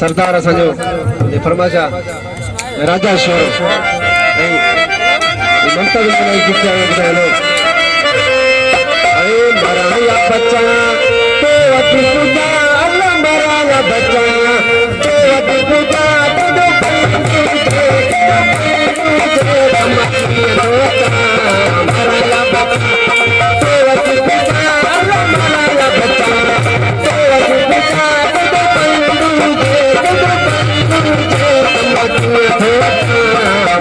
सरदार असो फरमाशा राजा शोर ममता बनाई जित्या अरे मराया बच्चा तो अति पूजा अल्लाह मराया बच्चा तो अति पूजा तो दो मराया बच्चा तो अति पूजा अल्लाह मराया बच्चा तो अति पूजा तो दो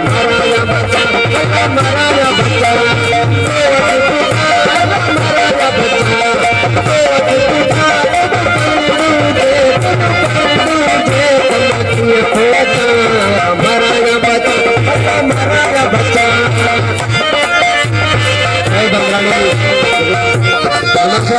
मराया बच्चा मराया बच्चा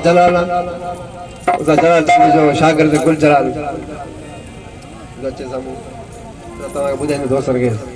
जलाल जो शागिर्द गुल जलाल ॿुधाईंदो दोस्त खे